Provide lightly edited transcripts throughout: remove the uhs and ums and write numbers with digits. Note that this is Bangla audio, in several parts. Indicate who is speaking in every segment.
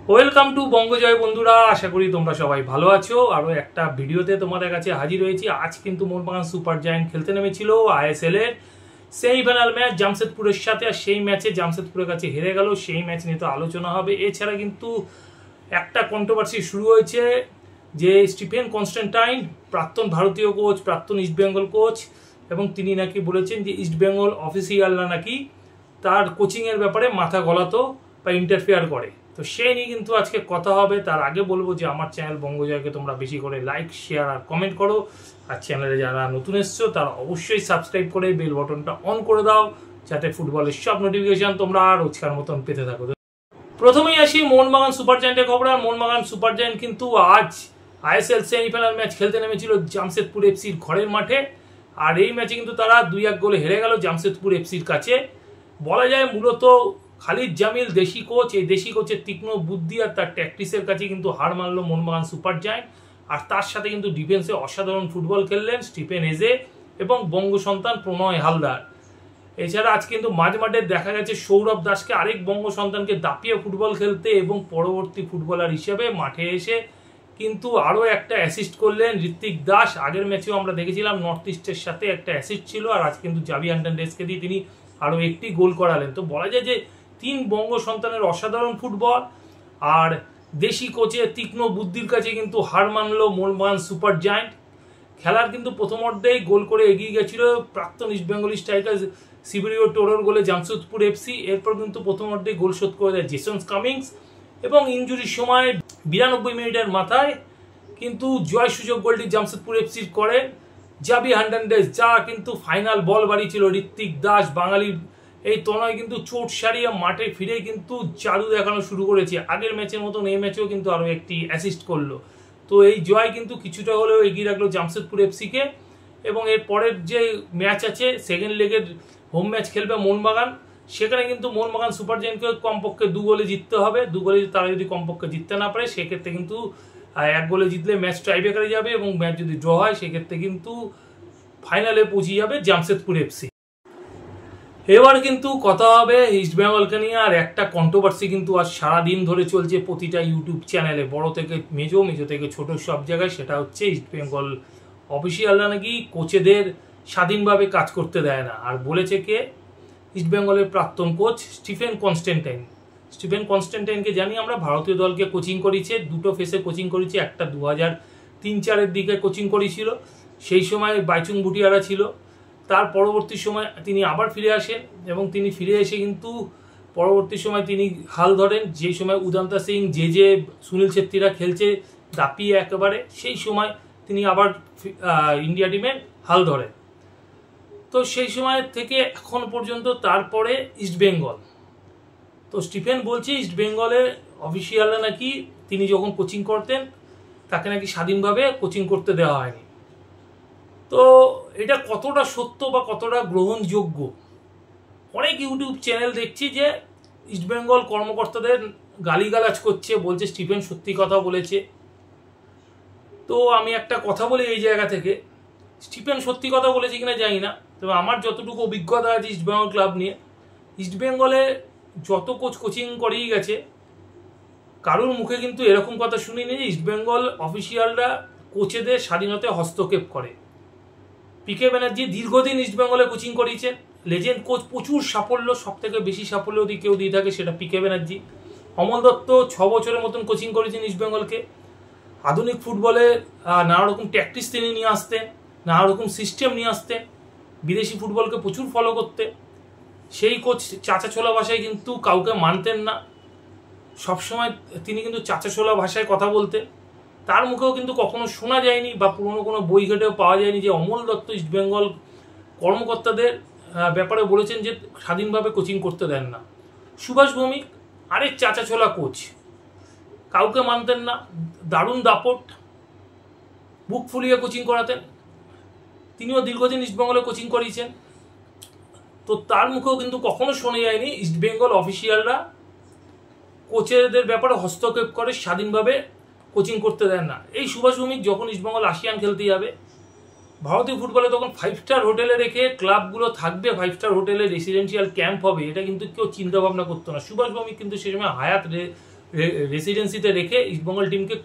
Speaker 1: ওয়েলকাম টু বঙ্গজয় বন্ধুরা, আশা করি তোমরা সবাই ভালো আছো। আরও একটা ভিডিওতে তোমাদের কাছে হাজির হয়েছি। আজ কিন্তু মোহনবাগান সুপার জায়ান্ট খেলতে নেমেছিল আইএসএল এর সেমিফাইনাল ম্যাচ জামশেদপুরের সাথে, আর সেই ম্যাচে জামশেদপুরের কাছে হেরে গেল। সেই ম্যাচ নিয়ে তো আলোচনা হবে। এছাড়া কিন্তু একটা কন্ট্রোভার্সি শুরু হয়েছে যে স্টিফেন কনস্ট্যান্টাইন, প্রাক্তন ভারতীয় কোচ, প্রাক্তন ইস্টবেঙ্গল কোচ, এবং তিনি নাকি বলেছেন যে ইস্টবেঙ্গল অফিসিয়ালরা নাকি তার কোচিংয়ের ব্যাপারে মাথা গলাতো বা ইন্টারফেয়ার করে। তো সেই নিয়ে কিন্তু আজকে কথা হবে। তার আগে বলবো যে আমার চ্যানেল বঙ্গজয়কে তোমরা বেশি করে লাইক, শেয়ার আর কমেন্ট করো। আর চ্যানেলে যারা নতুন এসছো তারা অবশ্যই সাবস্ক্রাইব করে বেল বাটনটা অন করে দাও, যাতে ফুটবলের সব নোটিফিকেশন তোমরা রোজকার মতন পেতে থাকো। প্রথমেই আসি মোহনবাগান সুপার জায়ান্টের খবর। আর মোহনবাগান সুপার জায়ান্ট কিন্তু আজ আইএসএল সেমিফাইনাল ম্যাচ খেলতে নেমেছিল জামশেদপুর এফসির ঘরের মাঠে। আর এই ম্যাচে কিন্তু তারা 2-1 গোলে হেরে গেল জামশেদপুর এফসির কাছে। বলা যায় মূলত খালিদ জামিল দেশি কোচ, এই দেশি কোচের তীক্ষ্ণ বুদ্ধি আর তার ট্যাকটিক্সের কাছে কিন্তু হার মানলো মোহনবাগান সুপার জায়ান্ট। আর তার সাথে কিন্তু ডিফেন্সে অসাধারণ ফুটবল খেললেন স্টিফেন এজে এবং বঙ্গ সন্তান প্রণয় হালদার। এছাড়া আজ কিন্তু মাঝ মাঠে দেখা গেছে সৌরভ দাসকে, আরেক বঙ্গ সন্তানকে দাপিয়ে ফুটবল খেলতে, এবং পরবর্তী ফুটবলার হিসেবে মাঠে এসে কিন্তু আরও একটা অ্যাসিস্ট করলেন ঋত্বিক দাস। আগের ম্যাচেও আমরা দেখেছিলাম নর্থ ইস্টের সাথে একটা অ্যাসিস্ট ছিল, আর আজ কিন্তু জাভি হার্নান্দেজকে দিয়ে তিনি আরও একটি গোল করালেন। তো বলা যায় যে তিন বঙ্গ সন্তানের অসাধারণ ফুটবল আর দেশি কোচের তীক্ষ্ণ বুদ্ধির কাছে কিন্তু হার মানলো মোহনবাগান সুপার জায়ান্ট। খেলার কিন্তু প্রথম অর্ধেই গোল করে এগিয়ে গেছিল প্রাক্তন ইস্টবেঙ্গলি স্ট্রাইকার সিবিরিও টোরোর গোলে জামশেদপুর এফসি। এরপর কিন্তু প্রথম অর্ধেই গোল শোধ করে দেয় জেসন কামিংস, এবং ইনজুরির সময় 92 মিনিটের মাথায় কিন্তু জয় সুযোগ গোলটি জামশেদপুর এফসির করে জাভি হার্নান্দেজ, যা কিন্তু ফাইনাল বল বাড়িয়েছিল ঋত্বিক দাস। বাঙালির এই তনয় কিন্তু চোট সারিয়ে মাঠে ফিরে কিন্তু জাদু দেখানো শুরু করেছে। আগের ম্যাচের মতন এই ম্যাচেও কিন্তু আরও একটি অ্যাসিস্ট করলো। তো এই জয় কিন্তু কিছুটা হলেও এগিয়ে রাখলো জামশেদপুর এফসিকে। এবং এর পরের যে ম্যাচ আছে, সেকেন্ড লেগের হোম ম্যাচ খেলবে মোহনবাগান, সেখানে কিন্তু মোহনবাগান সুপার জায়ান্টকে কমপক্ষে 2 গোলে জিততে হবে। 2 গোলে তারা যদি কমপক্ষে জিততে না পারে, সেক্ষেত্রে কিন্তু 1 গোলে জিতলে ম্যাচ টাইব্রেকারে যাবে, এবং ম্যাচ যদি ড্র হয় সেক্ষেত্রে কিন্তু ফাইনালে পৌঁছে যাবে জামশেদপুর এফসি। এবার কিন্তু কথা হবে ইস্টবেঙ্গলকে নিয়ে। আর একটা কন্ট্রোভার্সি কিন্তু আজ সারাদিন ধরে চলছে প্রতিটা ইউটিউব চ্যানেলে, বড় থেকে মেজো, মেজো থেকে ছোট, সব জায়গায়। সেটা হচ্ছে ইস্টবেঙ্গল অফিসিয়ালরা নাকি কোচেদের স্বাধীনভাবে কাজ করতে দেয় না। আর বলেছে কে? ইস্টবেঙ্গলের প্রাক্তন কোচ স্টিফেন কনস্ট্যান্টাইন। স্টিফেন কনস্ট্যান্টাইনকে জানি আমরা, ভারতীয় দলকে কোচিং করিয়েছে, 2টো ফেসে কোচিং করিয়েছে। একটা 2003-04 দিকে কোচিং করিয়েছিল, সেই সময় বাইচুং ভুটিয়ারা ছিল। তার পরবর্তী সময় তিনি আবার ফিরে আসেন, এবং তিনি ফিরে এসে কিন্তু পরবর্তী সময় তিনি হাল ধরেন যে সময় উদান্তা সিং, যে সুনীল ছেত্রীরা খেলছে দাপিয়ে একেবারে, সেই সময় তিনি আবার ইন্ডিয়া টিমে হাল ধরেন। তো সেই সময় থেকে এখন পর্যন্ত তারপরে ইস্টবেঙ্গল। তো স্টিফেন বলছে ইস্টবেঙ্গলের অফিসিয়ালরা নাকি তিনি যখন কোচিং করতেন তাকে নাকি স্বাধীনভাবে কোচিং করতে দেওয়া হয়নি। তো এটা কতটা সত্য বা কতটা গ্রহণযোগ্য? অনেক ইউটিউব চ্যানেল দেখছি যে ইস্টবেঙ্গল কর্মকর্তাদের গালিগালাজ করছে, বলছে স্টিফেন সত্যি কথা বলেছে। তো আমি একটা কথা বলি এই জায়গা থেকে, স্টিফেন সত্যি কথা বলেছে কিনা জানি না, তবে আমার যতটুকু অভিজ্ঞতা আছে ইস্টবেঙ্গল ক্লাব নিয়ে, ইস্টবেঙ্গলে যত কোচ কোচিং করেই গেছে, কারোর মুখে কিন্তু এরকম কথা শুনিনি যে ইস্টবেঙ্গল অফিসিয়ালরা কোচেদের স্বাধীনতায় হস্তক্ষেপ করে। পিকে ব্যানার্জি দীর্ঘদিন ইস্টবেঙ্গলে কোচিং করিয়েছেন, লেজেন্ড কোচ, প্রচুর সাফল্য, সব থেকে বেশি সাফল্য যদি কেউ দিয়ে থাকে সেটা পিকে ব্যানার্জি। অমল দত্ত 6 বছরের মতন কোচিং করেছেন ইস্টবেঙ্গলকে। আধুনিক ফুটবলে নানা রকম ট্যাকটিক্স তিনি নিয়ে আসতেন, নানা রকম সিস্টেম নিয়ে আসতেন, বিদেশি ফুটবলকে প্রচুর ফলো করতে। সেই কোচ চাচাছোলা ভাষায় কিন্তু কাউকে মানতেন না, সবসময় তিনি কিন্তু চাচাছোলা ভাষায় কথা বলতেন। তার মুখেও কিন্তু কখনো শোনা যায়নি বা পুরনো কোনো বই ঘেটেও পাওয়া যায়নি যে অমল দত্ত ইস্টবেঙ্গল কর্মকর্তাদের ব্যাপারে বলেছেন যে স্বাধীনভাবে কোচিং করতে দেন না। সুভাষ ভৌমিক আরেক চাচাছোলা কোচ, কাউকে মানতেন না, দারুণ দাপট, বুক ফুলিয়ে কোচিং করাতেন। তিনিও দীর্ঘদিন ইস্টবেঙ্গলে কোচিং করিয়েছেন। তো তার মুখেও কিন্তু কখনো শোনা যায়নি ইস্টবেঙ্গল অফিসিয়ালরা কোচেদের ব্যাপারে হস্তক্ষেপ করে, স্বাধীনভাবে কোচিং করতে দেন না। এই সুভাষ ভৌমিক যখন ইস্টবেঙ্গল আসিয়ান খেলতে যাবে, ভারতীয় ফুটবলে তখন 5 স্টার হোটেলে রেখে ক্লাবগুলো থাকবে, 5 স্টার হোটেলে রেসিডেন্সিয়াল ক্যাম্প হবে, এটা কিন্তু কেউ চিন্তা ভাবনা করতো না। সুভাষ ভৌমিক কিন্তু সে সময় হায়াত রেসিডেন্সিতে রেখে ইস্টবেঙ্গল টিমকে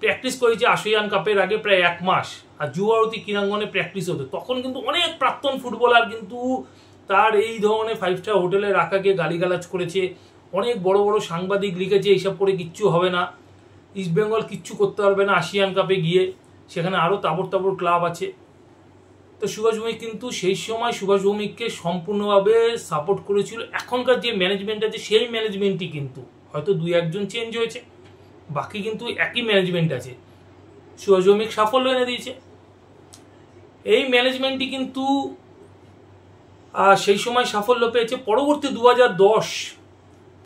Speaker 1: প্র্যাকটিস করেছে আসিয়ান কাপের আগে প্রায় 1 মাস। আর যুবভারতী ক্রীড়াঙ্গনে প্র্যাকটিস হতো, তখন কিন্তু অনেক প্রাক্তন ফুটবলার কিন্তু তার এই ধরনের 5 স্টার হোটেলে রাখাকে গালিগালাজ করেছে, অনেক বড় বড় সাংবাদিক লিখেছে এইসব করে কিচ্ছু হবে না, ইস্টবেঙ্গল কিচ্ছু করতে পারবে না আসিয়ান কাপে গিয়ে, সেখানে আরও তাবড় তাবড় ক্লাব আছে। তো সুভাষ ভৌমিক কিন্তু সেই সময় সুভাষ ভৌমিককে সম্পূর্ণভাবে সাপোর্ট করেছিল। এখনকার যে ম্যানেজমেন্ট আছে সেই ম্যানেজমেন্টই কিন্তু, হয়তো 2-1 জন চেঞ্জ হয়েছে, বাকি কিন্তু একই ম্যানেজমেন্ট আছে। সুভাষ ভৌমিক সাফল্য এনে দিয়েছে। এই ম্যানেজমেন্টই কিন্তু সেই সময় সাফল্য পেয়েছে। পরবর্তী 2010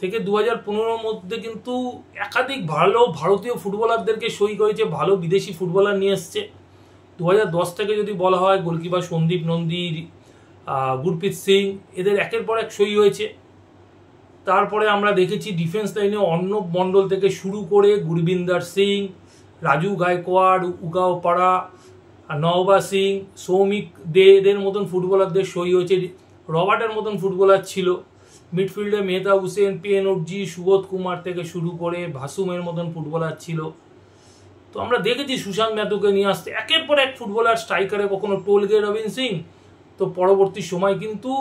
Speaker 1: থেকে 2015-র মধ্যে কিন্তু একাধিক ভালো ভারতীয় ফুটবলারদেরকে সই করেছে, ভালো বিদেশি ফুটবলার নিয়ে এসছে। 2010 থেকে যদি বলা হয়, গোলকিপার সন্দীপ নন্দী, গুরপ্রীত সিং, এদের একের পর এক সই হয়েছে। তারপরে আমরা দেখেছি ডিফেন্স লাইনে অর্ণব মণ্ডল থেকে শুরু করে গুরবিন্দর সিং, রাজু গায়কোয়াড়, উগাও পাড়া, নওবা সিং, সৌমিক দে এদের মতন ফুটবলারদের সই হয়েছে। রবার্টের মতন ফুটবলার ছিল। মিডফিল্ডে মেহতা হুসেন, পিএনওজি, সুবোধ কুমার থেকে শুরু করে ভাসুমের মতন ফুটবলার ছিল। তো আমরা দেখেছি সুশান্ত ম্যাথুকে নিয়ে আসতে একের পর এক ফুটবলার, স্ট্রাইকারে কখনো টোলগে রবিন সিং, তো পরবর্তী সময় কিন্তু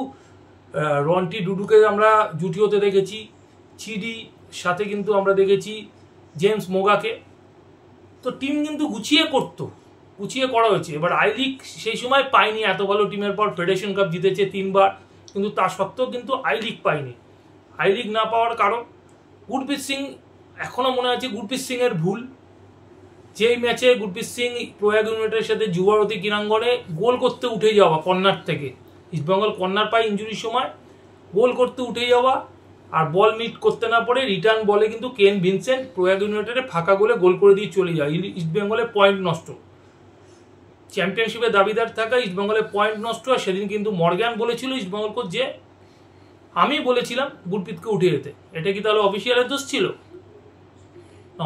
Speaker 1: রন্টি ডুডুকে আমরা জুটি হতে দেখেছি, চিডি সাথে কিন্তু আমরা দেখেছি জেমস মোগাকে। তো টিম কিন্তু গুছিয়ে করা হয়েছে। এবার আই লিগ সেই সময় পায়নি, এত ভালো টিমের পর ফেডারেশন কাপ জিতেছে 3বার, কিন্তু তা সত্ত্বেও কিন্তু আই লিগ পায়নি। আই লিগ না পাওয়ার কারণ গুরপ্রীত সিং, এখনও মনে আছে গুরপ্রীত সিংয়ের ভুল, যেই ম্যাচে গুরপ্রীত সিং প্রয়াগ ইউনাইটেডের সাথে যুবভারতী ক্রীড়াঙ্গনে গোল করতে উঠে যাওয়া কর্নার থেকে, ইস্টবেঙ্গল কর্নার পায় ইঞ্জুরির সময়, গোল করতে উঠে যাওয়া আর বল মিট করতে না পারে রিটার্ন বলে কিন্তু কেন ভিনসেন্ট প্রয়াগ ইউনাইটেডে ফাঁকা গোলে গোল করে দিয়ে চলে যায়। ইস্টবেঙ্গলের পয়েন্ট নষ্ট, চ্যাম্পিয়নশিপের দাবিদার থাকা ইস্টবেঙ্গলের পয়েন্ট নষ্ট। আর সেদিন কিন্তু মর্গ্যান বলেছিল ইস্টবেঙ্গল কোচ যে আমি বলেছিলাম গুরপ্রীতকে উঠে যেতে। এটা কি তাহলে অফিসিয়ালের দোষ ছিল?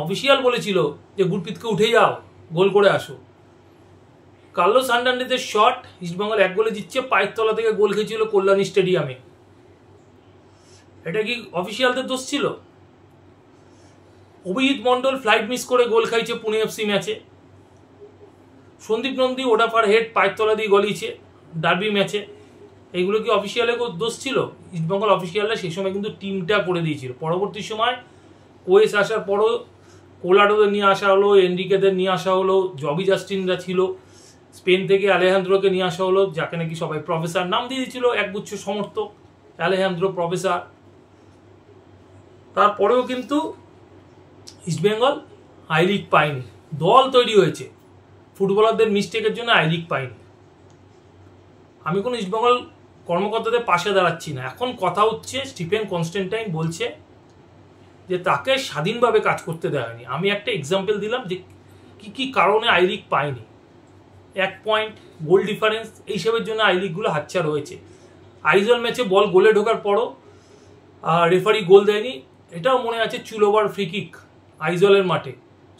Speaker 1: অফিসিয়াল বলেছিল যে গুরপ্রীতকে উঠে যাও, গোল করে আসো। কার্লোস হার্নান্দেজের শট, ইস্টবেঙ্গল 1 গোলে জিতছে, পায়ের তলা থেকে গোল খেয়েছিল কল্যাণী স্টেডিয়ামে। এটা কি অফিসিয়ালদের দোষ ছিল? অভিজিৎ মন্ডল ফ্লাইট মিস করে গোল খাইছে পুনে এফসি ম্যাচে। সন্দীপ নন্দী ওডাফার হেড পায়ের তলা দিয়ে গলিয়েছে ডার্বি ম্যাচে। এইগুলো কি অফিসিয়ালের দোষ ছিল? ইস্টবেঙ্গল অফিসিয়ালরা সেই সময় কিন্তু টিমটা করে দিয়েছিল। পরবর্তী সময় কোয়েস আসার পরও কোলাডোদের নিয়ে আসা হলো, এনরিকেদের নিয়ে আসা হলো, জবি জাস্টিনরা ছিল, স্পেন থেকে আলেহান্দ্রোকে নিয়ে আসা হলো, যাকে নাকি সবাই প্রফেসর নাম দিয়ে দিয়েছিল, একগুচ্ছ সমর্থক আলেহান্দ্রো প্রফেসর। তারপরেও কিন্তু ইস্টবেঙ্গল আই লিগ পায়নি। দল তৈরি হয়েছে, ফুটবলারদের মিস্টেকের জন্য আই লিগ পায়নি। আমি কোনো ইস্টবেঙ্গল কর্মকর্তাদের পাশে দাঁড়াচ্ছি না। এখন কথা হচ্ছে স্টিফেন কনস্ট্যান্টাইন বলছে যে তাকে স্বাধীনভাবে কাজ করতে দেওয়া হয়নি। আমি একটা এক্সাম্পল দিলাম যে কি কি কারণে আই লিগ পায়নি। 1 পয়েন্ট, গোল ডিফারেন্স, এইসবের জন্য আই লিগগুলো হাতছাড় হয়েছে। আইজল ম্যাচে বল গোলে ঢোকার পরও রেফারি গোল দেয়নি। এটাও মনে আছে চুলোবার ফ্রি কিক আইজলের মাঠে,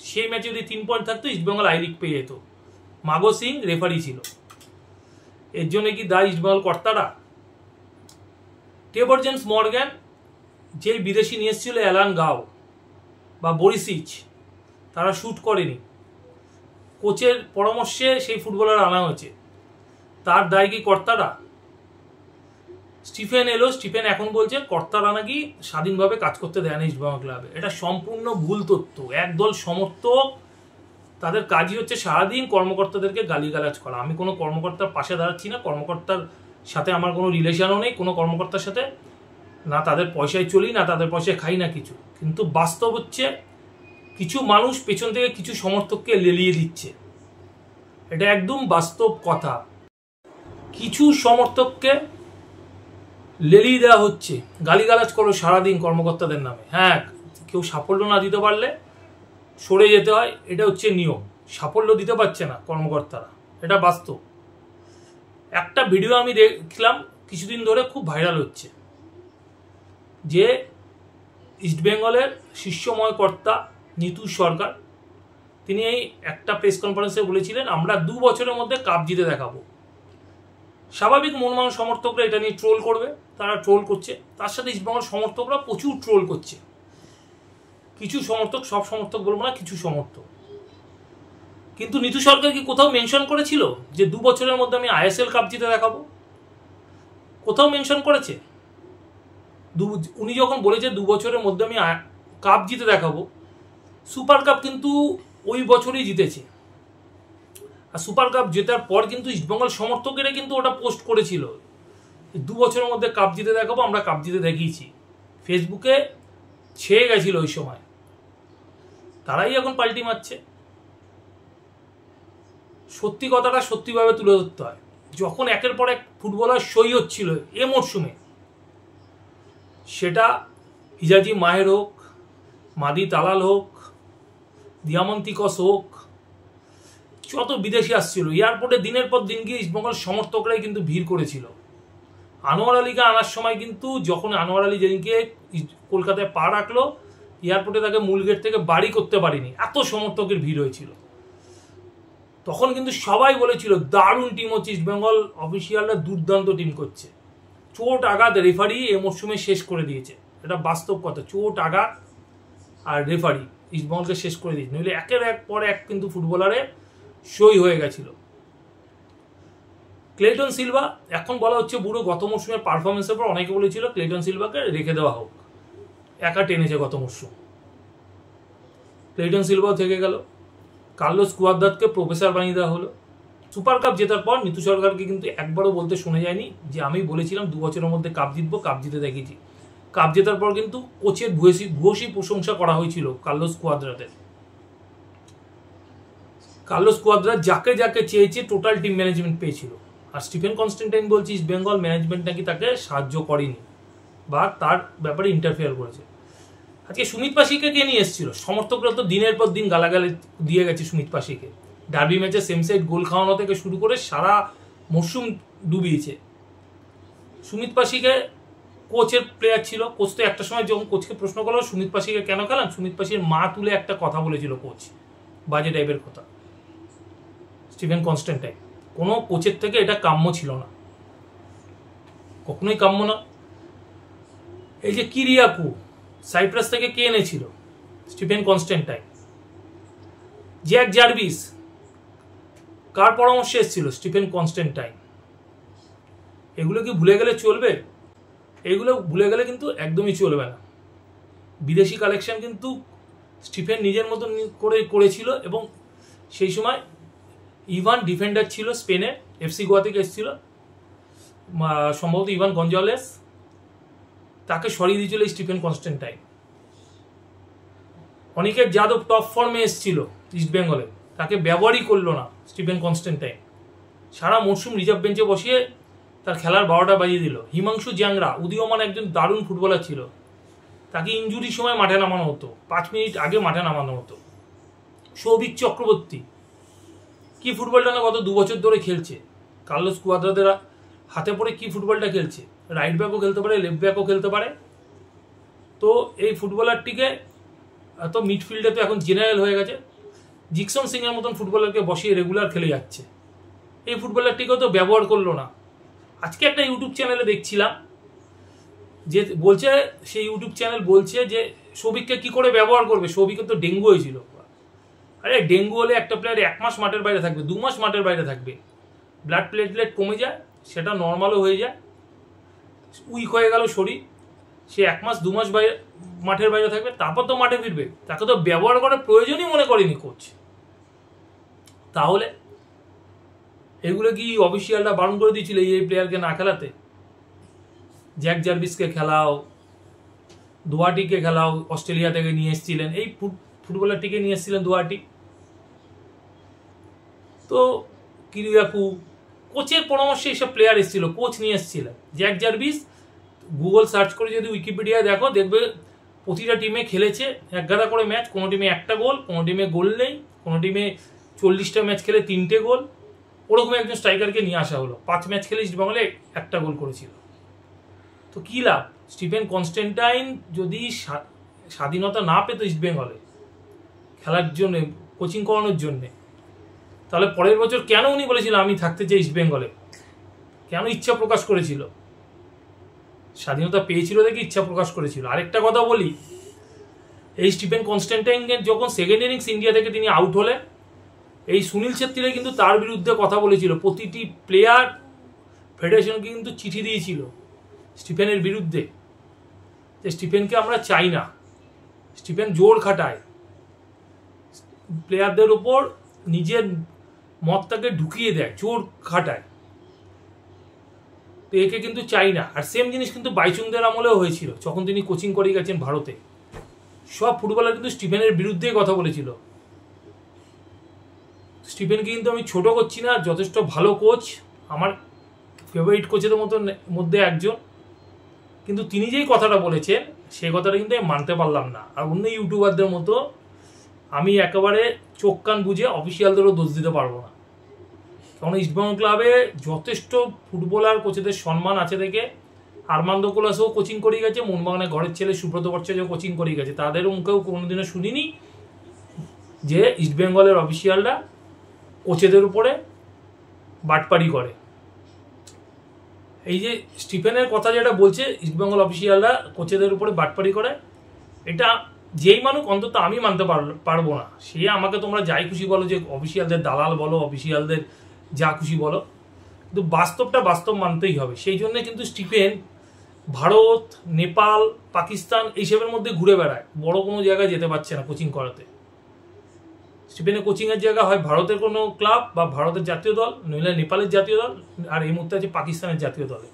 Speaker 1: সেই ম্যাচে যদি 3 পয়েন্ট থাকতো ইস্টবেঙ্গল আই লিগ পেয়ে যেত। মাগো সিং রেফারি ছিল। এর জন্য কি দায়ী ইস্টবেঙ্গল কর্তারা? টেবর জেমস মর্গ্যান, যেই বিদেশি নিয়ে এসেছিল অ্যালান গাও বা বরিসিচ, তারা শ্যুট করেনি। কোচের পরামর্শে সেই ফুটবলার আনা হয়েছে, তার দায় কি কর্তারা? স্টিফেন এলো, স্টিফেন এখন বলছে কর্তারা নাকি স্বাধীনভাবে কাজ করতে দেয় না ইস্টবেঙ্গল ক্লাবে। এটা সম্পূর্ণ ভুল তথ্য। একদল সমর্থক, তাদের কাজই হচ্ছে সারাদিন কর্মকর্তাদেরকে গালিগালাজ করা। আমি কোনো কর্মকর্তার পাশে দাঁড়াচ্ছি না, কর্মকর্তার সাথে আমার কোনো রিলেশনও নেই কোনো কর্মকর্তার সাথে, না তাদের পয়সায় চলি, না তাদের পয়সায় খাই, না কিছু। কিন্তু বাস্তব হচ্ছে কিছু মানুষ পেছন থেকে কিছু সমর্থককে লেলিয়ে দিচ্ছে। এটা একদম বাস্তব কথা। কিছু সমর্থককে লেলিয়ে দেওয়া হচ্ছে, গালিগালাজ করো সারাদিন কর্মকর্তাদের নামে। হ্যাঁ, কেউ সাফল্য না দিতে পারলে সরে যেতে হয়, এটা হচ্ছে নিয়ম। সাফল্য দিতে পারছে না কর্মকর্তারা, এটা বাস্তব। একটা ভিডিও আমি দেখলাম কিছুদিন ধরে, খুব ভাইরাল হচ্ছে, যে ইস্টবেঙ্গলের শীর্ষময় কর্তা নিতু সরকার, তিনি এই একটা প্রেস কনফারেন্সে বলেছিলেন আমরা 2 বছরের মধ্যে কাপ জিতে দেখাবো। স্বাভাবিক মনমান সমর্থকরা এটা নিয়ে ট্রোল করবে, তারা ট্রোল করছে, তার সাথে ইস্টবেঙ্গল সমর্থকরা প্রচুর ট্রোল করছে। কিছু সমর্থক, সব সমর্থক বলবো না, কিছু সমর্থক। কিন্তু নিতু সরকার কি কোথাও মেনশন করেছিল যে 2 বছরের মধ্যে আমি আইএসএল কাপ জিতে দেখাবো? কোথাও মেনশন করেছে? উনি যখন বলেছে 2 বছরের মধ্যে আমি কাপ জিতে দেখাবো, সুপার কাপ কিন্তু ওই বছরই জিতেছে। আর সুপার কাপ জেতার পর কিন্তু ইস্টবেঙ্গল সমর্থকেরা কিন্তু ওটা পোস্ট করেছিল, 2 বছরের মধ্যে কাপ জিতে দেখাবো, আমরা কাপ জিতে দেখিয়েছি। ফেসবুকে ছেয়ে গেছিল ওই সময়। তারাই এখন পাল্টি মারছে। সত্যি কথাটা সত্যিভাবে তুলে ধরতে হয়। যখন একের পর এক ফুটবলার সই হচ্ছিল এ মরশুমে, সেটা হিজাজি মাহের হোক, মাদি তালাল হোক, দিয়ামন্তিকস হোক, যত বিদেশি আসছিল, এয়ারপোর্টে দিনের পর দিন গিয়ে ইস্টবেঙ্গল সমর্থকরাই কিন্তু ভিড় করেছিল। আনোয়ার আলীকে আনার সময় কিন্তু, যখন আনোয়ার আলী যেদিনকে কলকাতায় পা রাখলো, এয়ারপোর্টে তাকে মূল গেট থেকে বাড়ি করতে পারিনি, এত সমর্থকের ভিড় হয়েছিল। তখন কিন্তু সবাই বলেছিল দারুণ টিম হচ্ছে ইস্টবেঙ্গল, অফিসিয়ালরা দুর্দান্ত টিম করছে। চোট আঘাত রেফারি এ মরশুমে শেষ করে দিয়েছে, এটা বাস্তব কথা। চোট আঘাত আর রেফারি ইস্টবেঙ্গলকে শেষ করে দিয়েছে, নইলে একের পর এক কিন্তু ফুটবলারে সই হয়ে গেছিল। ক্লেটন সিলভা এখন বলা হচ্ছে বুড়ো, গত মরশুমের পারফরমেন্সের পর অনেকে বলেছিল ক্লেটন সিলভাকে রেখে দেওয়া হোক, একা টেনেছে গত মরশুম। ক্লেটন সিলভাও থেকে গেল, কার্লোস কুয়াদ্রাতকে প্রফেসর বানিয়ে দেওয়া হলো। সুপার কাপ জেতার পর নিতু সরকারকে কিন্তু একবারও বলতে শোনা যায়নি যে আমি বলেছিলাম 2 বছরের মধ্যে কাপ জিতবো, কাপ জিতে দেখিয়েছি। কাপ জেতার পর কিন্তু কোচের ভূয়সী প্রশংসা করা হয়েছিল কার্লোস কুয়াদ্রাতের। কার্লোস কুয়াদ্রাত যাকে যাকে চেয়েছে টোটাল টিম ম্যানেজমেন্ট পেয়েছিল। আর স্টিফেন কনস্ট্যান্টাইন বলছি ইস্টবেঙ্গল ম্যানেজমেন্ট নাকি তাকে সাহায্য করেনি বা তার ব্যাপারে ইন্টারফেয়ার করেছে। আজকে সুমিত পাশিকে কে নিয়ে এসেছিল? সমর্থকরা তো দিনের পর দিন গালাগালি দিয়ে গেছে সুমিত পাশিকে। ডার্বি ম্যাচে সেম সাইড গোল খাওয়ানো থেকে শুরু করে সারা মরশুম ডুবিয়েছে। সুমিত পাশিকে কোচের প্লেয়ার ছিল, কোচ তো একটা সময় যখন কোচকে প্রশ্ন করলো সুমিত পাশিকে কেন খেলান, সুমিত পাশির মা তুলে একটা কথা বলেছিল কোচ, বাজে টাইপের কথা। স্টিফেন কনস্ট্যান্টাইন কোনো কোচের থেকে এটা কাম্য ছিল না, কখনোই কাম্য না। এই যে কিরিয়াকু সাইপ্রাস থেকে কে এনেছিল? Stephen Constantine. জ্যাক জার্ভিস কার পরামর্শে এসেছিল? Stephen Constantine. এগুলো কি ভুলে গেলে চলবে? এগুলো ভুলে গেলে কিন্তু একদমই চলবে না। বিদেশি কালেকশন কিন্তু স্টিফেন নিজের মতন করে করেছিল, এবং সেই সময় ইভান ডিফেন্ডার ছিল স্পেনের, এফসি গোয়া থেকে এসেছিল সম্ভবত ইভান গঞ্জালেস, তাকে সরিয়ে দিয়েছিল Stephen Constantine. Aniket Yadav top ফর্মে এসেছিল ইস্টবেঙ্গলে, তাকে ব্যবহারই করলো না স্টিফেন কনস্ট্যান্টাইন। সারা মরশুম রিজার্ভ বেঞ্চে বসিয়ে তার খেলার 12টা বাজিয়ে দিল। হিমাংশু জ্যাংরা উদীয়মান একজন দারুণ ফুটবলার ছিল, তাকে ইনজুরির সময় মাঠে নামানো হতো, 5 মিনিট আগে মাঠে নামানো হতো। সৌভিক চক্রবর্তী কি ফুটবলটা না গত 2 বছর ধরে খেলছে, কার্লোস কুয়াদ্রাতের হাতে পড়ে কি ফুটবলটা খেলছে। রাইট ব্যাকও খেলতে পারে, লেফট ব্যাকও খেলতে পারে। তো এই ফুটবলারটিকে তো মিডফিল্ডে তো এখন জেনারেল হয়ে গেছে, জিকসন সিং এর মতন ফুটবলারকে বসিয়ে রেগুলার খেলে যাচ্ছে। এই ফুটবলারটিকেও তো ব্যবহার করলো না। আজকে একটা ইউটিউব চ্যানেলে দেখছিলাম যে বলছে, সেই ইউটিউব চ্যানেল বলছে যে সৌভিককে কি করে ব্যবহার করবে, সৌভিকের তো ডেঙ্গু হয়েছিল। আরে ডেঙ্গু হলে একটা প্লেয়ার 1 মাস মাঠের বাইরে থাকবে, 2 মাস মাঠের বাইরে থাকবে, ব্লাড প্লেটলেট কমে যায়, সেটা নর্মালও হয়ে যায়, উইক হয়ে গেল শরীর, সে 1 মাস 2 মাস মাঠের বাইরে থাকবে, তারপর তো মাঠে ফিরবে। তাকে তো ব্যবহার করার প্রয়োজনই মনে করেনি কোচ। তাহলে এগুলো কি অফিসিয়ালরা বারণ করে দিয়েছিল এই প্লেয়ারকে না খেলাতে? জ্যাক জার্ভিসকে খেলাও, দোয়াটিকে খেলাও, অস্ট্রেলিয়া থেকে নিয়ে এসেছিলেন, এই ফুটবলারটিকে নিয়ে এসেছিলেন দোয়াটি। তো কিরিয়াকু কোচের পরামর্শে এইসব প্লেয়ার এসেছিল, কোচ নিয়ে এসেছিলেন। জ্যাক জার্ভিস গুগল সার্চ করে যদি উইকিপিডিয়ায় দেখো, দেখবে প্রতিটা টিমে খেলেছে 11 করে ম্যাচ, কোনো টিমে 1টা গোল, কোনো টিমে গোল নেই, কোনো টিমে 40টা ম্যাচ খেলে 3টে গোল। ওরকম একজন স্ট্রাইকারকে নিয়ে আসা হলো, 5 ম্যাচ খেলে ইস্টবেঙ্গলে 1টা গোল করেছিল। তো কী লাভ? স্টিফেন কনস্ট্যান্টাইন যদি স্বাধীনতা না পেত ইস্টবেঙ্গলে খেলার জন্যে, কোচিং করানোর জন্যে, তাহলে পরের বছর কেন উনি বলেছিল আমি থাকতে চাই ইস্টবেঙ্গলে? কেন ইচ্ছা প্রকাশ করেছিল? স্বাধীনতা পেয়েছিল দেখে ইচ্ছা প্রকাশ করেছিল। আরেকটা কথা বলি, এই স্টিফেন কনস্ট্যান্টাইনের যখন সেকেন্ড ইনিংস ইন্ডিয়া থেকে তিনি আউট হলেন, এই সুনীল ছেত্রী কিন্তু তার বিরুদ্ধে কথা বলেছিল। প্রতিটি প্লেয়ার ফেডারেশনকে কিন্তু চিঠি দিয়েছিল স্টিফেনের বিরুদ্ধে, যে স্টিফেনকে আমরা চাই না, স্টিফেন জোর খাটায়, প্লেয়ারদের ওপর নিজের মতটাকে ঢুকিয়ে দেয়, জোর খাটায়, তো একে কিন্তু চাই না। আর সেম জিনিস কিন্তু বাইচুংদের আমলেও হয়েছিল, যখন তিনি কোচিং করে গেছেন ভারতে। সব ফুটবলার কিন্তু স্টিফেনের বিরুদ্ধেই কথা বলেছিল। স্টিফেনকে কিন্তু আমি ছোট করছি না, যথেষ্ট ভালো কোচ, আমার ফেভারিট কোচের মধ্যে একজন, কিন্তু তিনি যেই কথাটা বলেছেন সেই কথাটা কিন্তু আমি মানতে পারলাম না। আর অন্য ইউটিউবারদের মতো আমি একেবারে চোখ কান বুঝে অফিসিয়ালদেরও দোষ দিতে পারবো না, কারণ ইস্টবেঙ্গল ক্লাবে যথেষ্ট ফুটবলার কোচেদের সম্মান আছে দেখে আরমান্দো কোলাসও কোচিং করে গেছে, মোহনবাগানের ঘরের ছেলে সুব্রত ভট্টাচার্য কোচিং করে গেছে, তাদের মুখেও কোনোদিনও শুনিনি যে ইস্টবেঙ্গলের অফিসিয়ালরা কোচেদের উপরে বাটপারি করে। এই যে স্টিফেনের কথা যেটা বলছে ইস্টবেঙ্গল অফিসিয়ালরা কোচেদের উপরে বাটপারি করে, এটা যেই মানুষ অন্তত আমি মানতে পারবো না। সে আমাকে তোমরা যাই খুশি বলো, যে অফিসিয়ালদের দালাল বলো, অফিসিয়ালদের যা খুশি বলো, কিন্তু বাস্তবটা বাস্তব মানতেই হবে। সেই জন্য কিন্তু স্টিফেন ভারত, নেপাল, পাকিস্তান এইসবের মধ্যে ঘুরে বেড়ায়, বড় কোনো জায়গায় যেতে পারছে না কোচিং করাতে। স্টিফেনের কোচিংয়ের জায়গা হয় ভারতের কোনো ক্লাব বা ভারতের জাতীয় দল, নইলে নেপালের জাতীয় দল, আর এই মুহূর্তে আছে পাকিস্তানের জাতীয় দলে।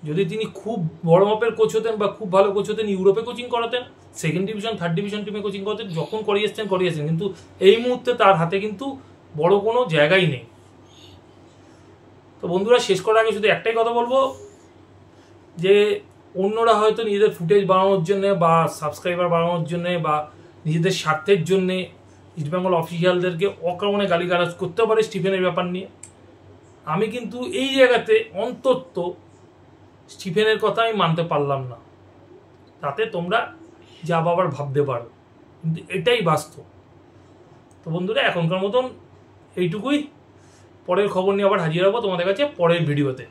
Speaker 1: যদি তিনি খুব বড় মাপের কোচ হতেন বা খুব ভালো কোচ হতেন, ইউরোপে কোচিং করাতেন, সেকেন্ড ডিভিশন থার্ড ডিভিশন টিমে কোচিং করাতেন, যখন করিয়েছেন, কিন্তু এই মুহূর্তে তার হাতে কিন্তু বড় কোনো জায়গাই নেই। তো বন্ধুরা, শেষ করার আগে শুধু একটাই কথা বলবো, যে অন্যরা হয়তো নিজেদের ফুটেজ বাড়ানোর জন্য বা সাবস্ক্রাইবার বাড়ানোর জন্য বা নিজেদের স্বার্থের জন্যে ইস্টবেঙ্গল অফিসিয়ালদেরকে অকারণে গালিগালাজ করতে পারে স্টিফেনের ব্যাপার নিয়ে। আমি কিন্তু এই জায়গাতে অন্তত স্টিফেনের কথা আমি মানতে পারলাম না, তাতে তোমরা যা বাবার ভাবতে পারো, কিন্তু এটাই বাস্তব। তো বন্ধুরা, এখনকার মতন এইটুকুই। পরের খবর নিয়ে আবার হাজির হবো তোমাদের কাছে পরের ভিডিওতে।